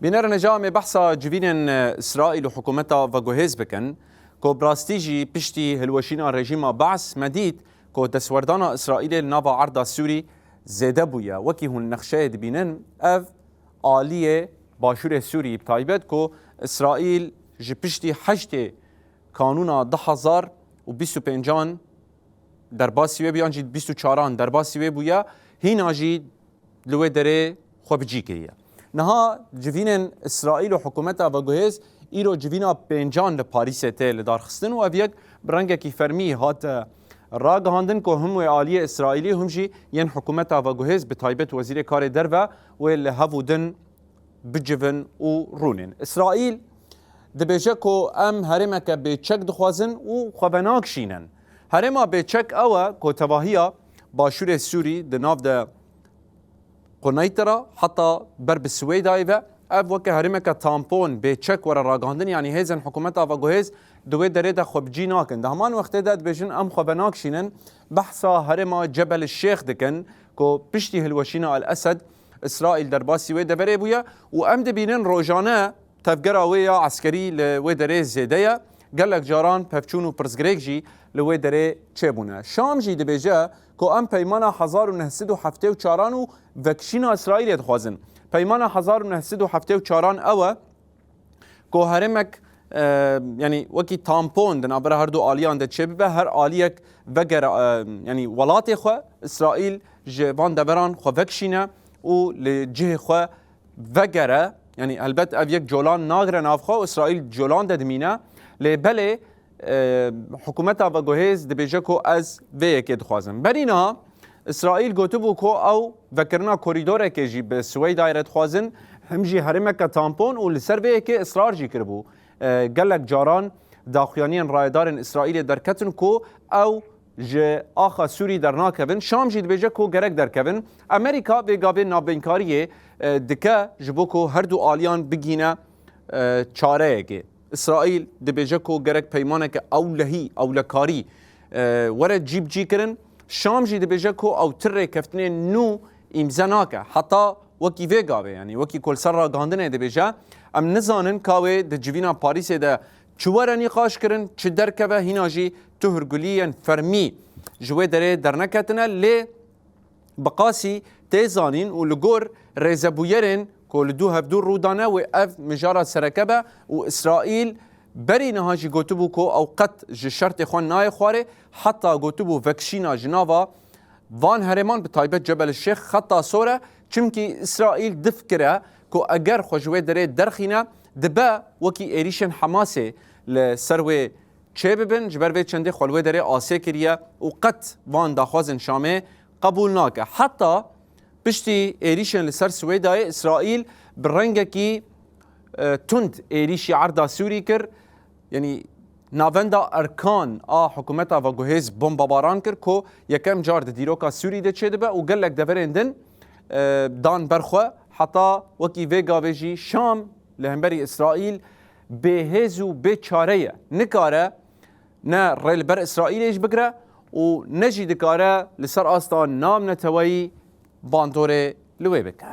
بینر نجام بحثا جوین اسرائیل و حکومتا و گوهز بکن که براستیجی پشتی هلوشینا رژیم بعث مدید که دستوردان اسرائیل نوا عرض سوری زیده بویا وکی هون نقشه دبینن اف آلیه باشور سوری بتایبت که اسرائیل جی پشتی 8 کانونا 10,025 در باسی و بیان جی 24 در باسی و بویا هینا جی لوی دره خوب جی کریه نها جوین اسرائیل و حکومتا و گوهز ایرو جوینا پنجان لپاریس تل دار خستن و اویک برنگه کی فرمی هات راگ هاندن که هم و عالی اسرائیلی هم جی ین حکومتا و گوهز به تایبت وزیر کار در و لهودن بجوون و رونن اسرائیل دبیجه که ام هرمه که به چک دخوازن و خوابناک شینن هرمه به چک اوه که تواهیا باشور سوری دناف ده قنيترا حتى برب السويد ايفا اف وكا هرمكا تامبون بتشك ورا راغاندن يعني هيزن حكومتها فاغوهيز دوي دريدا خبجي ناكن ده همان وقت داد بيجن ام خبناك شينن بحثا هرما جبل الشيخ دكن كو بشتي هلوشينا الاسد اسرائيل درباسي وي دبري بويا وام دبينن روجانا تفجرا ويا عسكري لوي دري زيديا قال لك جاران بفچون و برزغريجي لوي دري تشيبونا شام جي دبيجا کو ام پیمانا 1974 و وکشینا اسرائیل دخوازن پیمانا 1974 اوه کو هرمک يعني وكي تامبون دنا برا هردو آليان ده تشبه به هر آليك وگر يعني ولاتي خو اسرائيل جوان دبران خو وکشینا و لجه خو وگره يعني البت اويك جولان ناغر نافخو اسرائيل جولان ده دمينه لبله حکومتا و گوهز دبیجه کو از وی که دخوازم برینها اسرائیل گوتو بو کو او وکرنا کوریدور که جی به سوی دایره خوازن هم جی هرمه که تامپون و لسر وی که اصرار جی کربو گلک جاران داخیانین رایدارن اسرائیل در کتن کو او ج آخا سوری در ناکوین شام جی دبیجه کو گرک در کوین امریکا به گابه نابینکاریه دکه جبو کو هر دو آلیان بگینه چاره که اسرائیل دبیجه کو گرک پیمانه که اولهی اولکاری ورد جیب جی کرن شام جی دبیجه کو او تره کفتنه نو امزناکه حتی وکی ویگاوه یعنی وکی کل سر را گاندنه دبیجه ام نزانن کاوه ده جوینا پاریس ده چواره نقاش کرن چه درکوه هینا جی تو هرگولین فرمی جوه داره در نکتنه لی بقاسی تیزانین و لگور ریزبویرن كل دو هفدور رودانه و اف مجارة سركبه و اسرائيل بري نهاجي قوتبو كو او قط شرط خوان ناي خواري حتى قوتبو فكشينا جنافا وان هرمان بتايبت جبل الشيخ خطا صورة چمكي اسرائيل دفكره كو اگر خوشوه داره درخينا دبا وكي ايريشن حماسي لسروي چه ببن جبر چنده خلوه داره آسي كريه و قط وان داخوازن شامه قبول ناكه حتى بشتي ايريشن لسر سويداي اسرائيل برنگكي تند ايريشي عرضا سوري كر يعني نافندا اركان حكومتا و گوهز بومبا باران كر كو يكم جار ديروكا سوري ده چه دبا و گلك دفرندن دان برخوا حتى وكي فيغا ويجي شام لهمبري اسرائيل بهزو بچاريه نكاره نا ريل بر اسرائيل ايش بكره و نجي دكاره لسر استان نام نتوي باندور لوي بك